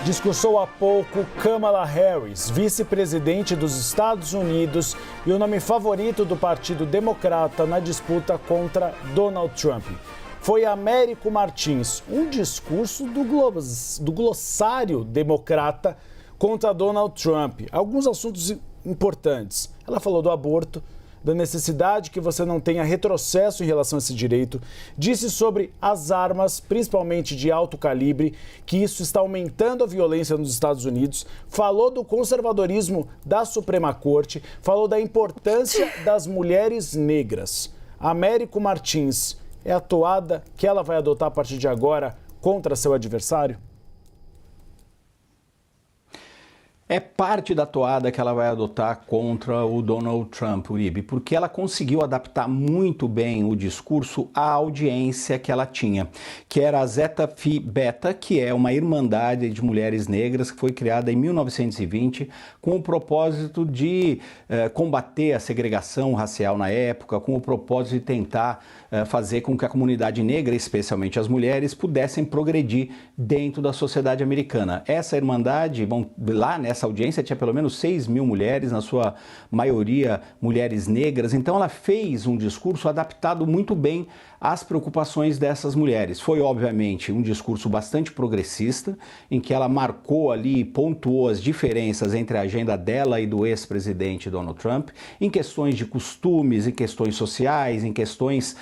Discursou há pouco Kamala Harris, vice-presidente dos Estados Unidos e o nome favorito do Partido Democrata na disputa contra Donald Trump. Foi Américo Martins, um discurso do glossário democrata contra Donald Trump. Alguns assuntos importantes. Ela falou do aborto, da necessidade que você não tenha retrocesso em relação a esse direito, disse sobre as armas, principalmente de alto calibre, que isso está aumentando a violência nos Estados Unidos, falou do conservadorismo da Suprema Corte, falou da importância das mulheres negras. Américo Martins, é a toada que ela vai adotar a partir de agora contra seu adversário? É parte da toada que ela vai adotar contra o Donald Trump, Uribe, porque ela conseguiu adaptar muito bem o discurso à audiência que ela tinha, que era a Zeta Phi Beta, que é uma irmandade de mulheres negras que foi criada em 1920 com o propósito de combater a segregação racial na época, com o propósito de tentar fazer com que a comunidade negra, especialmente as mulheres, pudessem progredir dentro da sociedade americana. Essa irmandade, lá nessa audiência tinha pelo menos 6 mil mulheres, na sua maioria mulheres negras, então ela fez um discurso adaptado muito bem às preocupações dessas mulheres. Foi, obviamente, um discurso bastante progressista, em que ela marcou ali, pontuou as diferenças entre a agenda dela e do ex-presidente Donald Trump, em questões de costumes, em questões sociais, em questões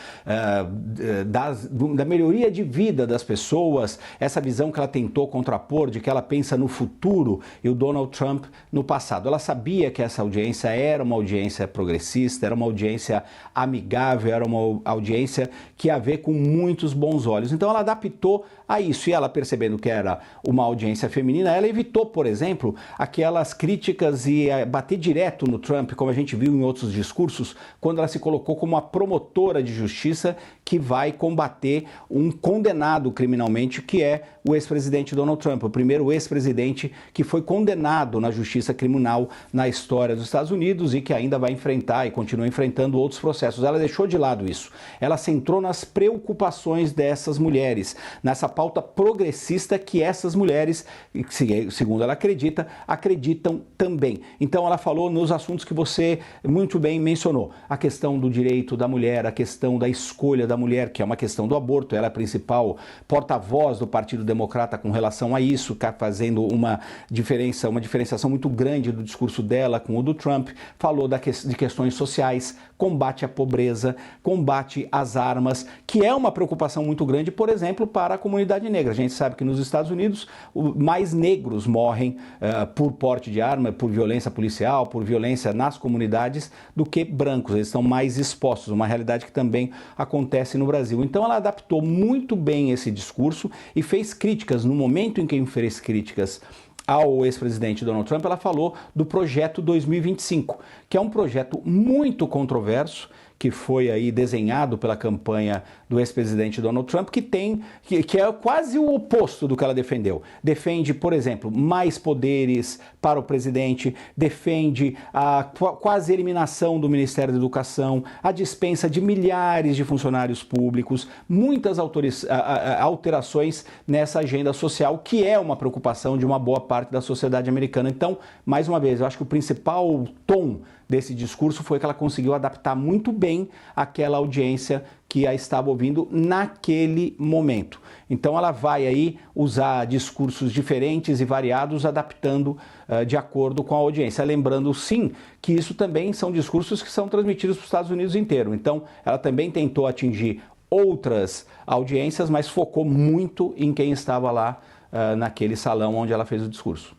da melhoria de vida das pessoas, essa visão que ela tentou contrapor de que ela pensa no futuro e o Donald Trump no passado. Ela sabia que essa audiência era uma audiência progressista, era uma audiência amigável, era uma audiência que ia ver com muitos bons olhos. Então ela adaptou a isso, e ela, percebendo que era uma audiência feminina, ela evitou, por exemplo, aquelas críticas e bater direto no Trump, como a gente viu em outros discursos, quando ela se colocou como a promotora de justiça que vai combater um condenado criminalmente, que é o ex-presidente Donald Trump, o primeiro ex-presidente que foi condenado na justiça criminal na história dos Estados Unidos e que ainda vai enfrentar e continua enfrentando outros processos. Ela deixou de lado isso. Ela centrou nas preocupações dessas mulheres, nessa pauta progressista que essas mulheres, segundo ela acredita, acreditam também. Então ela falou nos assuntos que você muito bem mencionou, a questão do direito da mulher, a questão da escolha da mulher, que é uma questão do aborto. Ela é a principal porta-voz do Partido Democrata com relação a isso, fazendo uma diferenciação muito grande do discurso dela com o do Trump. Falou de questões sociais, combate à pobreza, combate às armas, que é uma preocupação muito grande, por exemplo, para a comunidade negra. A gente sabe que nos Estados Unidos mais negros morrem por porte de arma, por violência policial, por violência nas comunidades, do que brancos. Eles estão mais expostos, uma realidade que também acontece no Brasil. Então ela adaptou muito bem esse discurso e fez críticas. No momento em que fez críticas ao ex-presidente Donald Trump, ela falou do projeto 2025, que é um projeto muito controverso, que foi aí desenhado pela campanha do ex-presidente Donald Trump, que é quase o oposto do que ela defendeu. Defende, por exemplo, mais poderes para o presidente, defende a quase eliminação do Ministério da Educação, a dispensa de milhares de funcionários públicos, muitas alterações nessa agenda social, que é uma preocupação de uma boa parte da sociedade americana. Então, mais uma vez, eu acho que o principal tom desse discurso foi que ela conseguiu adaptar muito bem aquela audiência que a estava ouvindo naquele momento. Então ela vai aí usar discursos diferentes e variados, adaptando de acordo com a audiência. Lembrando, sim, que isso também são discursos que são transmitidos para os Estados Unidos inteiro. Então ela também tentou atingir outras audiências, mas focou muito em quem estava lá naquele salão onde ela fez o discurso.